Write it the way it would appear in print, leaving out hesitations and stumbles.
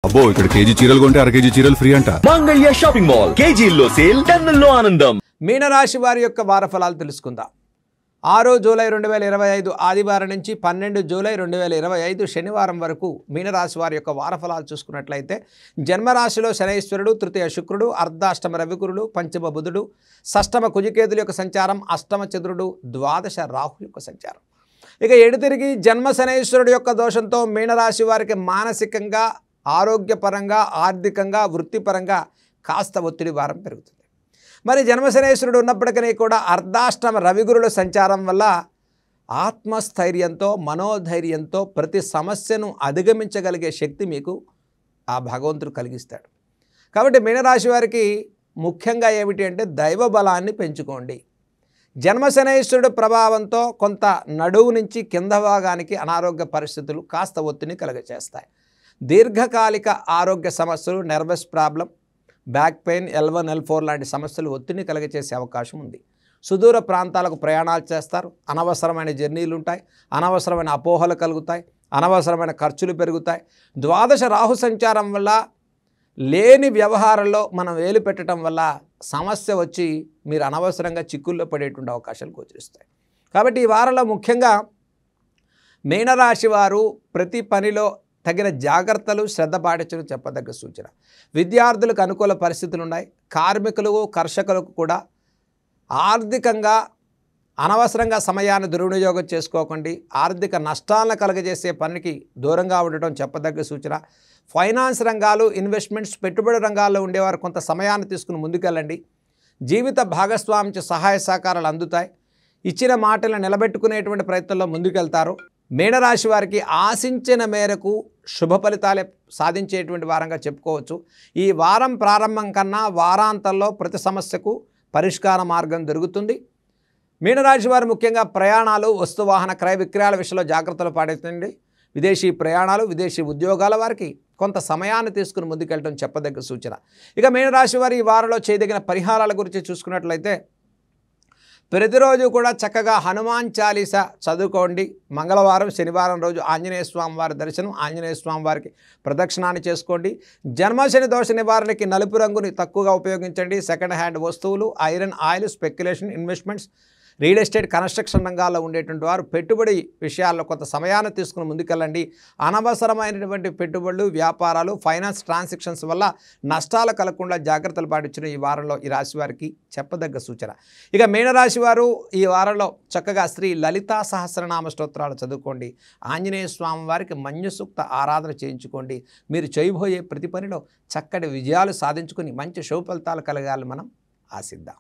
అబ్బో ఇక్కడ కేజీ చీరలు కొంటే అర కేజీ చీరలు ఫ్రీ అంట. మంగళ్య షాపింగ్ మాల్ కేజీల్లో సేల్, టన్నుల్లో ఆనందం. మీనరాశి వారి యొక్క వార ఫలాలు తెలుసుకుందాం. 6 జూలై 2025 ఆదివారం నుంచి 12 జూలై 2025 శనివారం వరకు మీనరాశి వారి యొక్క వార ఫలాలు చూసుకున్నట్లయితే జన్మరాశిలో శనైశ్వరుడు, తృతీయ శుక్రుడు, అర్ధాష్టమ రవికురుడు, పంచమ బుధుడు, షష్టమ కుజికేతుల యొక్క సంచారం, అష్టమ చంద్రుడు, ద్వాదశ రాహు యొక్క సంచారం. ఇక ఎడుతిరిగి జన్మ శనైశ్వరుడు యొక్క దోషంతో మీనరాశి వారికి మానసికంగా, ఆరోగ్యపరంగా, ఆర్థికంగా, వృత్తిపరంగా కాస్త ఒత్తిడి భారం పెరుగుతుంది. మరి జన్మశనేశ్వరుడు ఉన్నప్పటికీ కూడా అర్ధాష్టమ రవిగురుల సంచారం వల్ల ఆత్మస్థైర్యంతో, మనోధైర్యంతో ప్రతి సమస్యను అధిగమించగలిగే శక్తి మీకు ఆ భగవంతుడు కలిగిస్తాడు. కాబట్టి మీనరాశి వారికి ముఖ్యంగా ఏమిటి అంటే దైవ బలాన్ని పెంచుకోండి. జన్మశనేశ్వరుడు ప్రభావంతో కొంత నడువు నుంచి కింద భాగానికి అనారోగ్య పరిస్థితులు కాస్త ఒత్తిడిని కలుగజేస్తాయి. దీర్ఘకాలిక ఆరోగ్య సమస్యలు, nervous problem, back pain, L1, L4 లాంటి సమస్యలు ఒత్తిడిని కలిగజేసే అవకాశం ఉంది. సుదూర ప్రాంతాలకు ప్రయాణాలు చేస్తారు, అనవసరమైన జర్నీలు ఉంటాయి, అనవసరమైన అపోహలు కలుగుతాయి, అనవసరమైన ఖర్చులు పెరుగుతాయి. ద్వాదశ రాహు సంచారం వల్ల లేని వ్యవహారంలో మనం వేలు పెట్టడం వల్ల సమస్య వచ్చి మీరు అనవసరంగా చిక్కుల్లో పడేటువంటి అవకాశాలు గోచరిస్తాయి. కాబట్టి ఈ వారంలో ముఖ్యంగా మీనరాశి వారు ప్రతి పనిలో తగిన జాగ్రత్తలు, శ్రద్ధ పాటించడం చెప్పదగ్గ సూచన. విద్యార్థులకు అనుకూల పరిస్థితులు ఉన్నాయి. కార్మికులు, కర్షకులకు కూడా ఆర్థికంగా అనవసరంగా సమయాన్ని దుర్వినియోగం చేసుకోకండి. ఆర్థిక నష్టాలను కలుగజేసే పనికి దూరంగా ఉండటం చెప్పదగ్గ సూచన. ఫైనాన్స్ రంగాలు, ఇన్వెస్ట్మెంట్స్, పెట్టుబడి రంగాల్లో ఉండేవారు కొంత సమయాన్ని తీసుకుని ముందుకెళ్ళండి. జీవిత భాగస్వామి సహాయ సహకారాలు అందుతాయి. ఇచ్చిన మాటలను నిలబెట్టుకునేటువంటి ప్రయత్నంలో ముందుకెళ్తారు. మీనరాశి వారికి ఆశించిన మేరకు శుభ ఫలితాలే సాధించేటువంటి వారంగా చెప్పుకోవచ్చు. ఈ వారం ప్రారంభం కన్నా వారాంతంలో ప్రతి సమస్యకు పరిష్కార మార్గం దొరుకుతుంది. మీనరాశి వారు ముఖ్యంగా ప్రయాణాలు, వస్తువాహన క్రయ విక్రయాల విషయంలో జాగ్రత్తలు పాటించండి. విదేశీ ప్రయాణాలు, విదేశీ ఉద్యోగాల వారికి కొంత సమయాన్ని తీసుకుని ముందుకెళ్ళడం చెప్పదగ్గ సూచన. ఇక మీనరాశి వారి ఈ వారంలో చేయదగిన పరిహారాల గురించి చూసుకున్నట్లయితే ప్రతిరోజు కూడా చక్కగా హనుమాన్ చాలీసా చదువుకోండి. మంగళవారం, శనివారం రోజు ఆంజనేయ స్వామి వారి దర్శనం, ఆంజనేయ స్వామి వారికి ప్రదక్షిణాన్ని చేసుకోండి. జన్మశని దోష నివారణకి నలుపు రంగుని తక్కువగా ఉపయోగించండి. సెకండ్ హ్యాండ్ వస్తువులు, iron, oil, speculation, investments, real estate, construction రంగాల్లో ఉండేటువంటి వారు పెట్టుబడి విషయాల్లో కొంత సమయాన్ని తీసుకుని ముందుకెళ్ళండి. అనవసరమైనటువంటి పెట్టుబడులు, వ్యాపారాలు, ఫైనాన్స్ ట్రాన్సాక్షన్స్ వల్ల నష్టాలు కలగకుండా జాగ్రత్తలు పాటించిన ఈ వారంలో ఈ రాశి వారికి చెప్పదగ్గ సూచన. ఇక మీనరాశి వారు ఈ వారంలో చక్కగా శ్రీ లలితా సహస్రనామ స్తోత్రాలు చదువుకోండి. ఆంజనేయ స్వామి వారికి మన్యసూక్త ఆరాధన చేయించుకోండి. మీరు చేయబోయే ప్రతి పనిలో చక్కటి విజయాలు సాధించుకుని మంచి శుభ ఫలితాలు కలగాలని మనం ఆశిద్దాం.